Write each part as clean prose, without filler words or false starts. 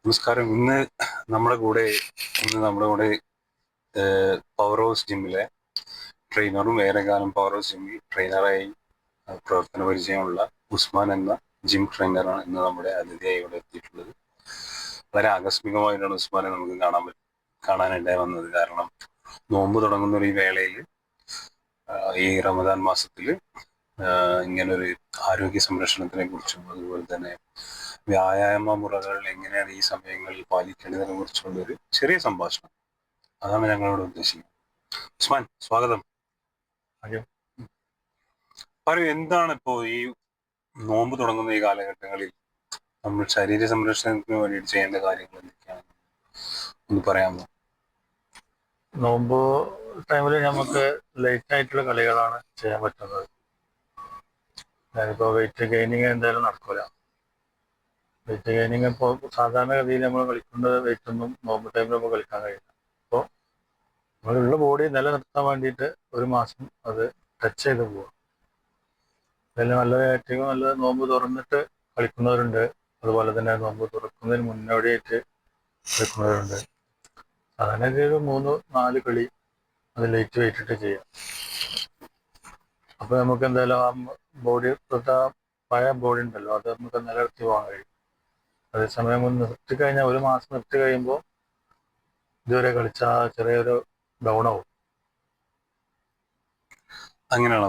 നമസ്കാരം. നമ്മുടെ കൂടെ പവർ ഹൗസ് ജിമ്മിലെ ട്രെയിനറും ഏറെക്കാലം പവർ ഹൗസ് ജിമ്മിൽ ട്രെയിനറായി പ്രവർത്തന പരിചയമുള്ള ഉസ്മാൻ എന്ന ജിം ട്രെയിനറാണ് ഇന്ന് നമ്മുടെ അതിഥിയായി ഇവിടെ എത്തിയിട്ടുള്ളത്. വളരെ ആകസ്മികമായിട്ടാണ് ഉസ്മാനെ നമുക്ക് കാണാനിടയായി വന്നത്. കാരണം നോമ്പ് തുടങ്ങുന്ന ഒരു ഈ വേളയിൽ, ഈ റമദാൻ മാസത്തിൽ ഇങ്ങനൊരു ആരോഗ്യ സംരക്ഷണത്തിനെ കുറിച്ചും അതുപോലെ തന്നെ വ്യായാമ മുറകൾ എങ്ങനെയാണ് ഈ സമയങ്ങളിൽ പാലിക്കേണ്ടതിനെ കുറിച്ചുള്ള ഒരു ചെറിയ സംഭാഷണം. അതാണ് ഞങ്ങളോട് ഉദ്ദേശിക്കുന്നത്. ഉസ്മാൻ, സ്വാഗതം. അയ്യോ. പറയൂ, എന്താണ് ഇപ്പോ ഈ നോമ്പ് തുടങ്ങുന്ന ഈ കാലഘട്ടങ്ങളിൽ നമ്മൾ ശരീര സംരക്ഷണത്തിന് വേണ്ടിയിട്ട് ചെയ്യേണ്ട കാര്യങ്ങൾ എന്തൊക്കെയാണ് ഒന്ന് പറയാമോ? നോമ്പ് ടൈമിൽ നമുക്ക് ലൈറ്റ് ആയിട്ടുള്ള കളികളാണ് ചെയ്യാൻ പറ്റുന്നത്. ഞാനിപ്പോൾ വെയിറ്റ് ഗെയിനിങ് എന്തായാലും നടക്കൂല. വെയിറ്റ് ഗെയിനിങ് ഇപ്പോൾ സാധാരണഗതിയിൽ നമ്മൾ കളിക്കുന്നത് വെയിറ്റ് ഒന്നും നോമ്പ് ടൈമിൽ നമുക്ക് കളിക്കാൻ കഴിയില്ല. അപ്പോൾ നമ്മളുള്ള ബോഡി നിലനിർത്താൻ വേണ്ടിയിട്ട് ഒരു മാസം അത് ടച്ച് ചെയ്ത് പോവുക. അതിൽ ഏറ്റവും നല്ലത് നോമ്പ് തുറന്നിട്ട് കളിക്കുന്നവരുണ്ട്, അതുപോലെ തന്നെ നോമ്പ് തുറക്കുന്നതിന് മുന്നോടിയായിട്ട് കളിക്കുന്നവരുണ്ട്. സാധാരണ ഒരു 3-4 കളി അത് ലൈറ്റ് വെയിറ്റിട്ട് ചെയ്യാം. അപ്പോൾ നമുക്ക് എന്തായാലും ആ ബോഡി പഴയ ബോഡി ഉണ്ടല്ലോ, അത് നമുക്ക് നിലനിർത്തി പോകാൻ കഴിയും. അതേസമയം നിർത്തി കഴിഞ്ഞാൽ, ഒരു മാസം നിർത്തി കഴിയുമ്പോൾ ഇതുവരെ കളിച്ച ചെറിയൊരു ഡൗൺ ആവും. അങ്ങനെയാണ്.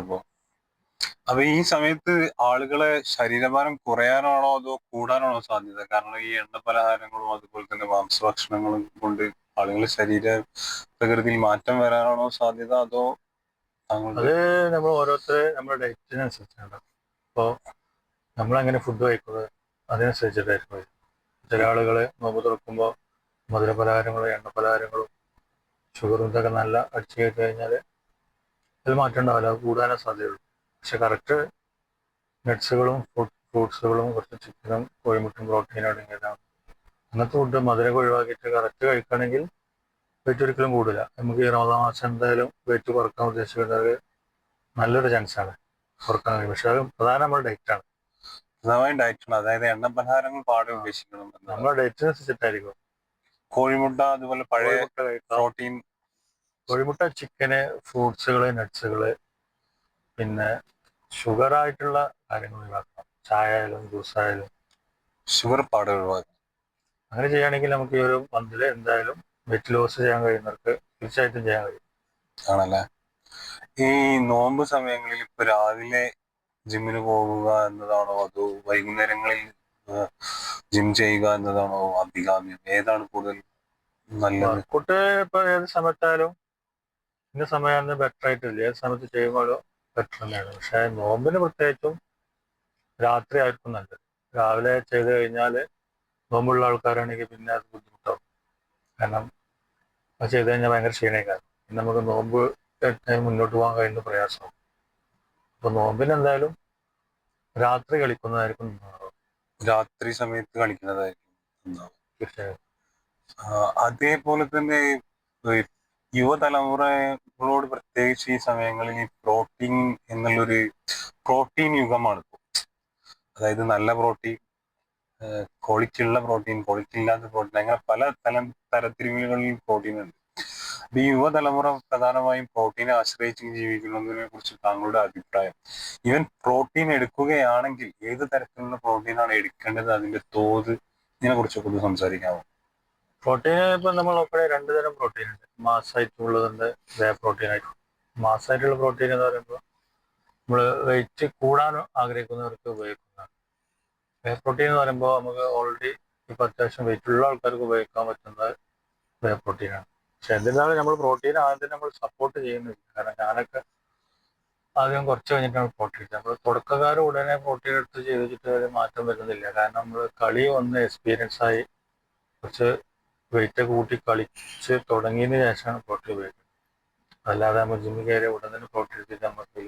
അപ്പൊ ഈ സമയത്ത് ആളുകളെ ശരീരഭാരം കുറയാനാണോ അതോ കൂടാനാണോ സാധ്യത? കാരണം ഈ എണ്ണ പലഹാരങ്ങളും അതുപോലെ തന്നെ മാംസഭക്ഷണങ്ങളും കൊണ്ട് ആളുകളുടെ ശരീര പ്രകൃതിയിൽ മാറ്റം വരാനാണോ സാധ്യത, അതോ അത് നമ്മൾ നമ്മുടെ ഡയറ്റിനനുസരിച്ചാണ്. ഇപ്പോൾ നമ്മളെങ്ങനെ ഫുഡ് കഴിക്കുന്നത് അതിനനുസരിച്ചിട്ടായിരിക്കും. ചില ആളുകൾ നോമ്പ് തുറക്കുമ്പോൾ മധുരപലഹാരങ്ങളും എണ്ണ പലഹാരങ്ങളും ഷുഗറും ഇതൊക്കെ നല്ല അടിച്ചു കയറ്റി കഴിഞ്ഞാൽ അതിൽ മാറ്റം ഉണ്ടാവില്ല, അത് കൂടാനേ സാധ്യതയുള്ളൂ. പക്ഷെ കറക്റ്റ് നട്ട്സുകളും ഫ്രൂട്ട്സുകളും കുറച്ച് ചിക്കനും കോഴിമുട്ടും പ്രോട്ടീനും അടങ്ങിയതാണ്. അങ്ങനത്തെ ഫുഡ് മധുരം ഒഴിവാക്കിയിട്ട് കറക്റ്റ് കഴിക്കുകയാണെങ്കിൽ വെയിറ്റ് ഒരിക്കലും കൂടില്ല. നമുക്ക് ഈ റമദാൻ മാസം എന്തായാലും വെയിറ്റ് കുറക്കാൻ ഉദ്ദേശിക്കുന്നത് നല്ലൊരു ചാൻസാണ് കുറക്കാൻ കഴിയും. പക്ഷെ അത് പ്രധാനം നമ്മുടെ ഡയറ്റാണ്. ഡയറ്റാണ്, അതായത് എണ്ണ പലഹാരങ്ങൾ പാടെ ഉപേക്ഷിക്കണം. നമ്മുടെ ഡയറ്റിനനുസരിച്ചിട്ടായിരിക്കും. കോഴിമുട്ട, അതുപോലെ പഴയ കോഴിമുട്ട കഴിക്കാം, പ്രോട്ടീൻ. കോഴിമുട്ട, ചിക്കന്, ഫ്രൂട്ട്സുകള്, നട്ട്സുകള്, പിന്നെ ഷുഗറായിട്ടുള്ള കാര്യങ്ങൾ ഒഴിവാക്കണം. ചായ ആയാലും ജ്യൂസായാലും ഷുഗർ പാടെ ഒഴിവാക്കി. അങ്ങനെ ചെയ്യുകയാണെങ്കിൽ നമുക്ക് ഈ ഒരു മന്തിൽ എന്തായാലും വെയിറ്റ് ലോസ് ചെയ്യാൻ കഴിയുന്നവർക്ക് തീർച്ചയായിട്ടും ചെയ്യാൻ കഴിയും. ആണല്ലേ? ഈ നോമ്പ് സമയങ്ങളിൽ ഇപ്പൊ രാവിലെ ജിമ്മിന് പോകുക എന്നതാണോ അതോ വൈകുന്നേരങ്ങളിൽ ജിം ചെയ്യുക എന്നതാണോ അഭികാമ്യം? ഏതാണ് കൂടുതൽ നല്ലത്? വർക്കൗട്ട് ഇപ്പൊ ഏത് സമയത്തായാലും ഇന്ന സമയം ബെറ്റർ ആയിട്ടില്ല, ഏത് സമയത്ത് ചെയ്യുമ്പോഴും ബെറ്റർ തന്നെയാണ്. പക്ഷെ നോമ്പിന് പ്രത്യേകിച്ചും രാത്രി ആയിരിക്കും നല്ലത്. രാവിലെ ചെയ്ത് കഴിഞ്ഞാൽ നോമ്പുള്ള ആൾക്കാരാണെങ്കിൽ പിന്നെ അത് ബുദ്ധിമുട്ടാവും. കാരണം അത് ചെയ്ത് കഴിഞ്ഞാൽ ഭയങ്കര ക്ഷീണമായി. പിന്നെ നമുക്ക് നോമ്പ് മുന്നോട്ട് പോകാൻ കഴിയുന്ന പ്രയാസമാവും. അപ്പൊ നോമ്പിന് എന്തായാലും രാത്രി കളിക്കുന്നതായിരിക്കും നന്നാവുക. രാത്രി സമയത്ത് കളിക്കുന്നതായിരിക്കും നന്നാവുക. തീർച്ചയായും. അതേപോലെ തന്നെ ഈ യുവതലമുറകളോട് പ്രത്യേകിച്ച് ഈ സമയങ്ങളിൽ ഈ പ്രോട്ടീൻ യുഗമാണ് ഇപ്പോൾ. അതായത് നല്ല പ്രോട്ടീൻ, ക്വാളിറ്റി ഉള്ള പ്രോട്ടീൻ, ക്വാളിറ്റി ഇല്ലാത്ത പ്രോട്ടീൻ, അങ്ങനെ പല തരത്തിലുകളിൽ പ്രോട്ടീൻ ഉണ്ട്. ഈ യുവതലമുറ പ്രധാനമായും പ്രോട്ടീനെ ആശ്രയിച്ച് ജീവിക്കുന്നതിനെ കുറിച്ച് താങ്കളുടെ അഭിപ്രായം? ഈവൻ പ്രോട്ടീൻ എടുക്കുകയാണെങ്കിൽ ഏത് തരത്തിലുള്ള പ്രോട്ടീനാണ് എടുക്കേണ്ടത്, അതിന്റെ തോത്, ഇതിനെ കുറിച്ചൊക്കെ ഒന്ന് സംസാരിക്കാമോ? പ്രോട്ടീൻ ഇപ്പൊ നമ്മൾ നോക്കണേ 2 തരം പ്രോട്ടീൻ ഉണ്ട്. മാസ്സായിട്ടുള്ളതുണ്ട്, വേ പ്രോട്ടീൻ ആയിട്ട്. മാസ്സായിട്ടുള്ള പ്രോട്ടീൻ എന്ന് പറയുമ്പോൾ നമ്മൾ വെയിറ്റ് കൂടാൻ ആഗ്രഹിക്കുന്നവർക്ക് ഉപയോഗിക്കുന്നതാണ്. വേ പ്രോട്ടീൻ എന്ന് പറയുമ്പോൾ നമുക്ക് ഓൾറെഡി ഇപ്പൊ അത്യാവശ്യം വെയിറ്റ് ഉള്ള ആൾക്കാർക്ക് ഉപയോഗിക്കാൻ പറ്റുന്ന വേ പ്രോട്ടീനാണ്. പക്ഷെ എന്നിരുന്നാലും നമ്മൾ പ്രോട്ടീൻ ആദ്യം നമ്മൾ സപ്പോർട്ട് ചെയ്യുന്നില്ല. കാരണം ഞാനൊക്കെ ആദ്യം കുറച്ച് കഴിഞ്ഞിട്ടാണ് പ്രോട്ടീൻ എടുത്തത്. നമ്മൾ തുടക്കക്കാർ ഉടനെ പ്രോട്ടീൻ എടുത്ത് ചെയ്തിട്ട് ഒരു മാറ്റം വരുന്നില്ല. കാരണം നമ്മൾ കളി ഒന്ന് എക്സ്പീരിയൻസ് ആയി കുറച്ച് വെയിറ്റ് കൂട്ടി കളിച്ച് തുടങ്ങിയതിന് ശേഷമാണ് പ്രോട്ടീൻ ഉപയോഗിക്കുന്നത്. അല്ലാതെ നമ്മൾ ജിമ്മിൽ കയറി ഉടൻ തന്നെ പ്രോട്ടീൻ എടുത്തിട്ട് നമുക്ക്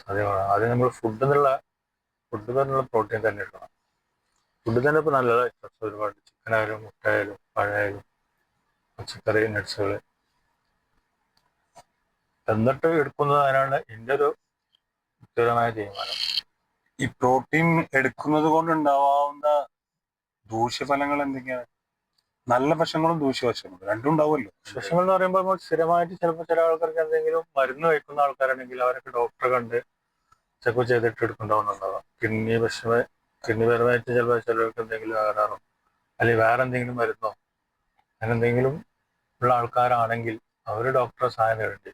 സാധ്യമാണ്. ആദ്യം നമ്മൾ ഫുഡ് തന്നെയുള്ള പ്രോട്ടീൻ തന്നെ എടുക്കണം. ഫുഡ് തന്നെ ഇപ്പോൾ നല്ലതാണ്. ഒരുപാട് ചിക്കനായാലും മുട്ടയായാലും പഴയായാലും പച്ചക്കറി, നട്ട്സുകൾ എന്നിട്ട് എടുക്കുന്നതിനാണ് എൻ്റെ ഒരു വ്യക്തിപരമായ തീരുമാനം. ഈ പ്രോട്ടീൻ എടുക്കുന്നത് കൊണ്ട് ഉണ്ടാവാവുന്ന ദൂഷ്യഫലങ്ങൾ എന്തൊക്കെയാണ്? നല്ല വശങ്ങളും ദൂഷ്യവശങ്ങളും രണ്ടും ഉണ്ടാവുമല്ലോ. വിശേഷങ്ങൾ എന്ന് പറയുമ്പോൾ നമ്മൾ സ്ഥിരമായിട്ട് ചിലപ്പോൾ ചില ആൾക്കാർക്ക് എന്തെങ്കിലും മരുന്ന് കഴിക്കുന്ന ആൾക്കാരാണെങ്കിൽ അവരൊക്കെ ഡോക്ടറെ കണ്ട് ചെക്കപ്പ് ചെയ്തിട്ട് എടുക്കുന്നുണ്ടാവുന്നുണ്ടാവാം. കിഡ്നിപരമായിട്ട് ചിലപ്പോൾ ചിലർക്ക് എന്തെങ്കിലും തകരാറോ അല്ലെങ്കിൽ വേറെ എന്തെങ്കിലും മരുന്നോ അങ്ങനെ എന്തെങ്കിലും ഉള്ള ആൾക്കാരാണെങ്കിൽ അവർ ഡോക്ടറെ സഹായം തേടേണ്ടി.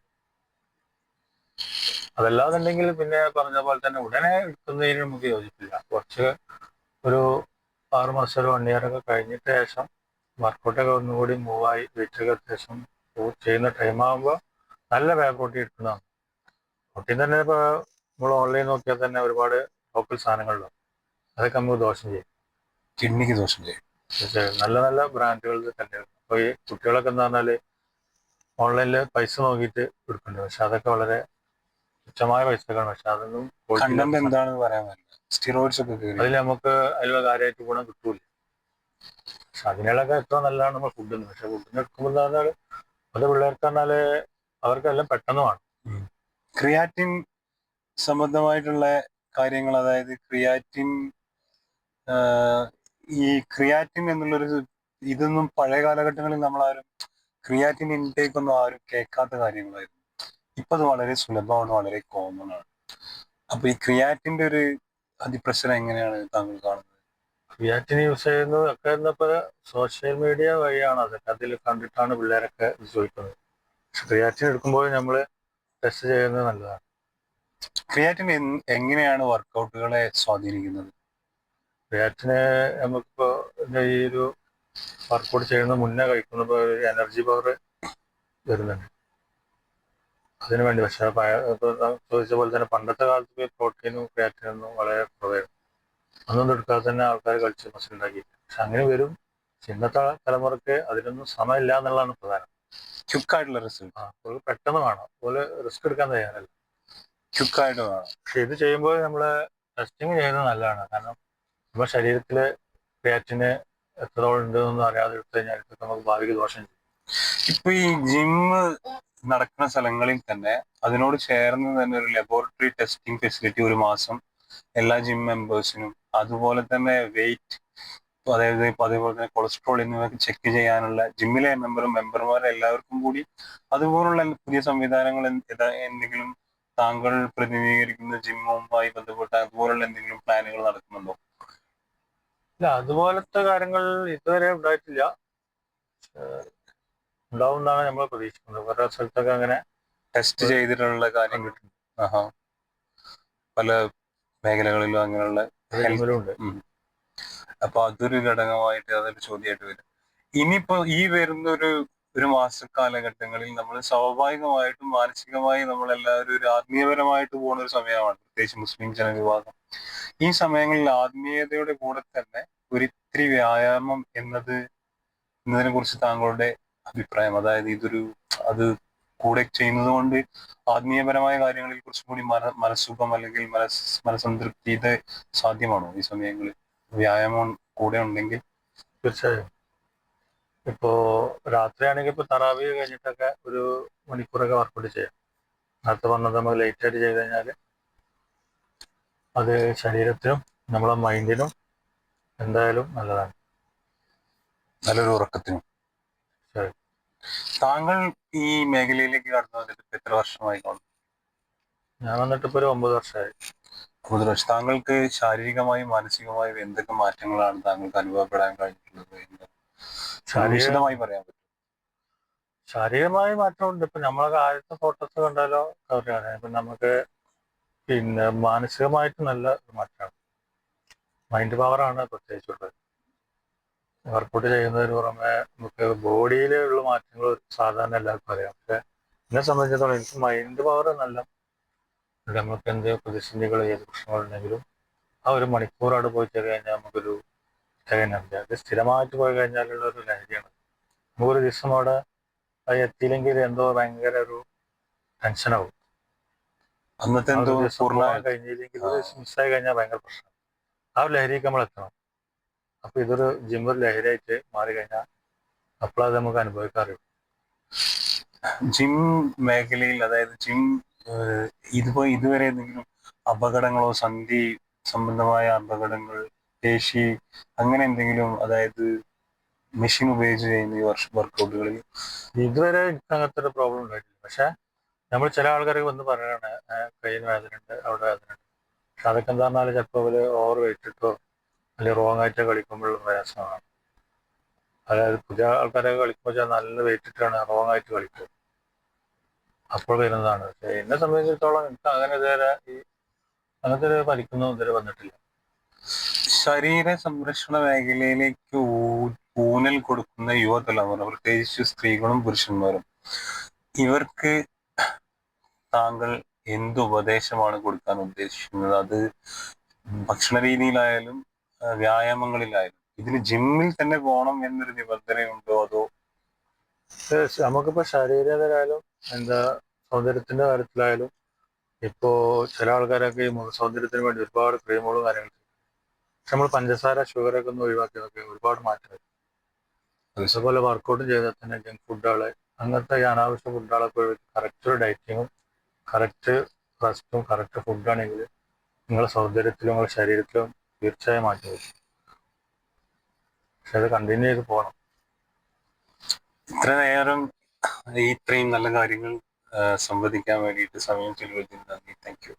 അതല്ലാന്നുണ്ടെങ്കിൽ പിന്നെ പറഞ്ഞ പോലെ തന്നെ ഉടനെ എടുക്കുന്നതിന് നമുക്ക് യോജിപ്പില്ല. കുറച്ച് ഒരു 6 മാസം ഒരു 1 ഇയർ ഒക്കെ കഴിഞ്ഞിട്ട് ശേഷം വർക്കൗട്ടൊക്കെ ഒന്നുകൂടി മൂവായി വെയിറ്റൊക്കെ അത്യാവശ്യം ചെയ്യുന്ന ടൈം ആകുമ്പോൾ നല്ല വേ പ്രോട്ടീൻ എടുക്കുന്നതാണ്. പ്രോട്ടീൻ തന്നെ ഇപ്പോൾ നമ്മൾ ഓൺലൈൻ നോക്കിയാൽ തന്നെ ഒരുപാട് ലോക്കൽ സാധനങ്ങളുണ്ട്. അതൊക്കെ നമുക്ക് ദോഷം ചെയ്യും, കിഡ്നിക്ക് ദോഷം ചെയ്യും. തീർച്ചയായും. നല്ല നല്ല ബ്രാൻഡുകൾ തന്നെ. അപ്പോൾ ഈ കുട്ടികളൊക്കെ എന്ന് പറഞ്ഞാൽ ഓൺലൈനിൽ പൈസ നോക്കിയിട്ട് എടുക്കുന്നുണ്ട്. പക്ഷെ അതൊക്കെ വളരെ തുച്ഛമായ പൈസക്കാണ്. പക്ഷെ അതൊന്നും കണ്ടന്റ് എന്താണെന്ന് പറയാൻ പറ്റില്ല. സ്റ്റിറോയിഡ്സ് ഒക്കെ കയറി അതിൽ നമുക്ക് അതിലുള്ള കാര്യമായിട്ട് ഗുണം കിട്ടൂല. പക്ഷെ അതിനൊക്കെ എത്ര നല്ലതാണ് നമ്മൾ ഫുഡിന്. പക്ഷെ ഫുഡിന് എടുക്കുമ്പോൾ പറഞ്ഞാൽ അത് പിള്ളേർക്ക് പറഞ്ഞാല് അവർക്കെല്ലാം പെട്ടെന്ന് വേണം. ക്രിയാറ്റിൻ സംബന്ധമായിട്ടുള്ള കാര്യങ്ങൾ, അതായത് ക്രിയാറ്റിൻ ഈ ക്രിയാറ്റിൻ എന്നുള്ളൊരു ഇതൊന്നും പഴയ കാലഘട്ടങ്ങളിൽ നമ്മളാരും ക്രിയാറ്റിൻ ഇൻടേക്ക് ഒന്നും ആരും കേൾക്കാത്ത കാര്യങ്ങളായിരുന്നു. ഇപ്പൊ അത് വളരെ സുലഭമാണ്, വളരെ കോമൺ ആണ്. അപ്പൊ ഈ ക്രിയാറ്റിന്റെ ഒരു അതിപ്രസരം എങ്ങനെയാണ് താങ്കൾ കാണുന്നത്? ക്രിയാറ്റിൻ യൂസ് ചെയ്യുന്നത് ഒക്കെ ഇന്നിപ്പോൾ സോഷ്യൽ മീഡിയ വഴിയാണ്. അതൊക്കെ അതിൽ കണ്ടിട്ടാണ് പിള്ളേരൊക്കെ ഇത് ചോദിക്കുന്നത്. പക്ഷെ ക്രിയാറ്റിൻ എടുക്കുമ്പോൾ നമ്മൾ ടെസ്റ്റ് ചെയ്യുന്നത് നല്ലതാണ്. ക്രിയാറ്റിൻ എങ്ങനെയാണ് വർക്കൗട്ടുകളെ സ്വാധീനിക്കുന്നത്? ക്രിയാറ്റിന് നമുക്കിപ്പോൾ ഈ ഒരു വർക്കൗട്ട് ചെയ്യുന്ന മുന്നേ കഴിക്കുമ്പോൾ ഒരു എനർജി പവർ വരുന്നുണ്ട് അതിനു വേണ്ടി. പക്ഷെ ചോദിച്ച പോലെ തന്നെ പണ്ടത്തെ കാലത്ത് പ്രോട്ടീനും ക്രിയാറ്റിനൊന്നും വളരെ കുറവായിരുന്നു. അതൊന്നും എടുക്കാതെ തന്നെ ആൾക്കാർ കളിച്ച് മസിൽ ഉണ്ടാക്കി. പക്ഷെ അങ്ങനെ വരും. ഇന്നത്തെ തലമുറക്ക് അതിനൊന്നും സമയമില്ല എന്നുള്ളതാണ് പ്രധാനം. ക്വിക്കായിട്ടുള്ള റിസൾട്ട് അപ്പോൾ പെട്ടെന്ന് വേണം, അതുപോലെ റിസ്ക് എടുക്കാൻ തയ്യാറല്ല. ക്വിക്കായിട്ട് വേണം. പക്ഷെ ഇത് ചെയ്യുമ്പോൾ നമ്മൾ ടെസ്റ്റിങ് ചെയ്യുന്നത് നല്ലതാണ്. കാരണം നമ്മുടെ ശരീരത്തിലെ ക്രിയാറ്റിന് എത്രത്തോളം ഉണ്ടെന്നൊന്നും അറിയാതെ എടുത്തു കഴിഞ്ഞാൽ നമുക്ക് ഭാവിക്ക് ദോഷം ചെയ്യും. ഇപ്പൊ ഈ ജിമ്മ് നടക്കുന്ന സ്ഥലങ്ങളിൽ തന്നെ അതിനോട് ചേർന്ന് തന്നെ ഒരു ലബോറട്ടറി ടെസ്റ്റിംഗ് ഫെസിലിറ്റി ഒരു മാസം എല്ലാ ജിം മെമ്പേഴ്സിനും, അതുപോലെ തന്നെ വെയിറ്റ്, അതായത് അതേപോലെ തന്നെ കൊളസ്ട്രോൾ എന്നിവയൊക്കെ ചെക്ക് ചെയ്യാനുള്ള ജിമ്മിലെ മെമ്പർമാരെ എല്ലാവർക്കും കൂടി അതുപോലുള്ള പുതിയ സംവിധാനങ്ങൾ എന്തെങ്കിലും താങ്കൾ പ്രതിനിധീകരിക്കുന്ന ജിമ്മുമായി ബന്ധപ്പെട്ട അതുപോലുള്ള എന്തെങ്കിലും പ്ലാനുകൾ നടക്കുന്നുണ്ടോ? ഇല്ല, അതുപോലത്തെ കാര്യങ്ങൾ ഇതുവരെ ഉണ്ടായിട്ടില്ല. ഉണ്ടാവുമെന്നാണ് നമ്മൾ പ്രതീക്ഷിക്കുന്നത്. വേറെ സ്ഥലത്തൊക്കെ അങ്ങനെ ടെസ്റ്റ് ചെയ്തിട്ടുള്ള കാര്യങ്ങൾ പല മേഖലകളിലും അങ്ങനെയുള്ള ഉണ്ട്. അപ്പൊ അതൊരു ഘടകമായിട്ട്, അതൊരു ചോദ്യമായിട്ട് വരും. ഇനിയിപ്പോ ഈ വരുന്ന ഒരു മാസ കാലഘട്ടങ്ങളിൽ നമ്മൾ സ്വാഭാവികമായിട്ടും മാനസികമായി നമ്മളെല്ലാവരും ഒരു ആത്മീയപരമായിട്ട് പോകുന്ന ഒരു സമയമാണ്, പ്രത്യേകിച്ച് മുസ്ലിം ജനവിഭാഗം. ഈ സമയങ്ങളിൽ ആത്മീയതയുടെ കൂടെ തന്നെ ഒരിത്തിരി വ്യായാമം എന്നതിനെ കുറിച്ച് താങ്കളുടെ അഭിപ്രായം, അതായത് അത് കൂടെ ചെയ്യുന്നത് കൊണ്ട് ആത്മീയപരമായ കാര്യങ്ങളിൽ കുറച്ചും കൂടി മനസ്സുഖം അല്ലെങ്കിൽ മനസ്സംതൃപ്തി ഇത് സാധ്യമാണോ ഈ സമയങ്ങളിൽ വ്യായാമം കൂടെ ഉണ്ടെങ്കിൽ? തീർച്ചയായും. ഇപ്പോ രാത്രിയാണെങ്കിൽ ഇപ്പൊ തറാവീഹ് കഴിഞ്ഞിട്ടൊക്കെ 1 മണിക്കൂറൊക്കെ വർക്കൗട്ട് ചെയ്യാം. നേരത്തെ പറഞ്ഞത് നമ്മൾ ലേറ്റ് ആയിട്ട് ചെയ്ത് കഴിഞ്ഞാൽ അത് ശരീരത്തിനും നമ്മളെ മൈൻഡിനും എന്തായാലും നല്ലതാണ്. നല്ലൊരു ഉറക്കത്തിനും. താങ്കൾ ഈ മേഖലയിലേക്ക് കടന്നു വന്നിട്ട് എത്ര വർഷമായി കാണും? ഞാൻ വന്നിട്ട് ഇപ്പൊ ഒരു 9 വർഷമായി. 9 വർഷം. താങ്കൾക്ക് ശാരീരികമായും മാനസികമായും എന്തൊക്കെ മാറ്റങ്ങളാണ് താങ്കൾക്ക് അനുഭവപ്പെടാൻ കഴിഞ്ഞിട്ടുള്ളത്? വിശദമായി പറയാൻ പറ്റും? ശാരീരികമായ മാറ്റമുണ്ട്. ഇപ്പൊ നമ്മളൊക്കെ ആദ്യത്തെ ഫോട്ടോസ് കണ്ടാലോ അറിയാം. ഇപ്പൊ നമുക്ക് പിന്നെ മാനസികമായിട്ട് നല്ല മാറ്റമാണ്. മൈൻഡ് പവറാണ് പ്രത്യേകിച്ചുള്ളത്. വർക്കൗട്ട് ചെയ്യുന്നതിന് പുറമെ നമുക്ക് ബോഡിയിലുള്ള മാറ്റങ്ങൾ സാധാരണ എല്ലാവർക്കും അറിയാം. പക്ഷെ എന്നെ സംബന്ധിച്ചിടത്തോളം എനിക്ക് മൈൻഡ് പവർ നല്ല. നമുക്ക് എന്ത് പ്രതിസന്ധികൾ, ഏത് പ്രശ്നങ്ങളുണ്ടെങ്കിലും ആ 1 മണിക്കൂർ അവിടെ പോയി ചെയ്ത് കഴിഞ്ഞാൽ നമുക്കൊരു എനർജി. അത് സ്ഥിരമായിട്ട് പോയി കഴിഞ്ഞാലുള്ള ഒരു ലഹരിയാണ്. നമുക്കൊരു ദിവസം അവിടെ അത് എത്തിയില്ലെങ്കിൽ എന്തോ ഭയങ്കര ഒരു ടെൻഷനാവും. അന്നത്തെ കഴിഞ്ഞില്ലെങ്കിൽ ഒരു ദിവസം മിസ്സായി കഴിഞ്ഞാൽ ഭയങ്കര പ്രശ്നം. ആ ഒരു ലഹരിക്ക് നമ്മൾ എത്തണം. അപ്പൊ ഇതൊരു ജിം ഒരു ലഹരിയായിട്ട് മാറി കഴിഞ്ഞാൽ അപ്പോഴത് നമുക്ക് അനുഭവിക്കാറില്ല. ജിം മേഖലയിൽ, അതായത് ജിം ഇതുവരെ എന്തെങ്കിലും അപകടങ്ങളോ സന്ധി സംബന്ധമായ അപകടങ്ങൾ പേശി അങ്ങനെ എന്തെങ്കിലും, അതായത് മെഷീൻ ഉപയോഗിച്ച് ചെയ്യുന്ന ഈ വർക്കൗട്ടുകളിൽ? ഇതുവരെ എനിക്ക് അങ്ങനത്തെ ഒരു പ്രോബ്ലം ഉണ്ടായിട്ടില്ല. പക്ഷെ നമ്മൾ ചില ആൾക്കാർക്ക് വന്ന് പറയണ കയ്യിൽ വേദന ഉണ്ട്, അവിടെ വേദന ഉണ്ട്. പക്ഷെ അതൊക്കെ എന്താ പറഞ്ഞാൽ ചിലപ്പോൾ അവര് ഓവർ വെയിറ്റ് ഇട്ടോ അല്ലെങ്കിൽ റോങ് ആയിട്ട് കളിക്കുമ്പോഴുള്ള പ്രയാസമാണ്. അതായത് പുതിയ ആൾക്കാരൊക്കെ കളിക്കുമ്പോൾ നല്ല വെയിറ്റ് ഇട്ടാണ് റോങ് ആയിട്ട് കളിക്കുക, അപ്പോൾ വരുന്നതാണ്. പക്ഷെ എന്നെ സംബന്ധിച്ചിടത്തോളം എനിക്ക് അങ്ങനെ ഇതുവരെ അങ്ങനത്തെ ഒരു പരിക്കൊന്നും ഇതുവരെ വന്നിട്ടില്ല. ശരീര സംരക്ഷണ മേഖലയിലേക്ക് ഊന്നൽ കൊടുക്കുന്ന യുവതലമുറ, പ്രത്യേകിച്ച് സ്ത്രീകളും പുരുഷന്മാരും, ഇവർക്ക് താങ്കൾ എന്ത് ഉപദേശമാണ് കൊടുക്കാൻ ഉദ്ദേശിക്കുന്നത്? അത് ഭക്ഷണ രീതിയിലായാലും വ്യായാമങ്ങളിലായാലും. ഇതിന് ജിമ്മിൽ തന്നെ പോകണം എന്നൊരു നിബന്ധനയുണ്ടോ? അതോ നമുക്കിപ്പോ ശരീരത്തിലായാലും എന്താ സൗന്ദര്യത്തിന്റെ കാര്യത്തിലായാലും ഇപ്പോ ചില ആൾക്കാരൊക്കെ ഈ മുഖ സൗന്ദര്യത്തിന് വേണ്ടി ഒരുപാട് ക്രീമുകളും കാര്യങ്ങളും, പക്ഷെ നമ്മൾ പഞ്ചസാര ഷുഗറൊക്കെ ഒന്ന് ഒഴിവാക്കിയതൊക്കെ ഒരുപാട് മാറ്റം വരും. അതുപോലെ വർക്കൗട്ട് ചെയ്താൽ തന്നെ ജങ്ക് ഫുഡുകള്, അങ്ങനത്തെ ഈ അനാവശ്യ ഫുഡുകളൊക്കെ കറക്റ്റ് ഒരു ഡയറ്റിങ്ങും കറക്റ്റ് റെസ്റ്റും കറക്റ്റ് ഫുഡാണെങ്കിൽ നിങ്ങളുടെ സൗന്ദര്യത്തിലും നിങ്ങളുടെ ശരീരത്തിലും തീർച്ചയായും മാറ്റം വരും. പക്ഷെ അത് കണ്ടിന്യൂ ചെയ്ത് പോകണം. ഇത്ര നേരം ഇത്രയും നല്ല കാര്യങ്ങൾ സംവദിക്കാൻ വേണ്ടിയിട്ട് സമയം ചെലവഴിച്ചതിന് നന്ദി. Thank you.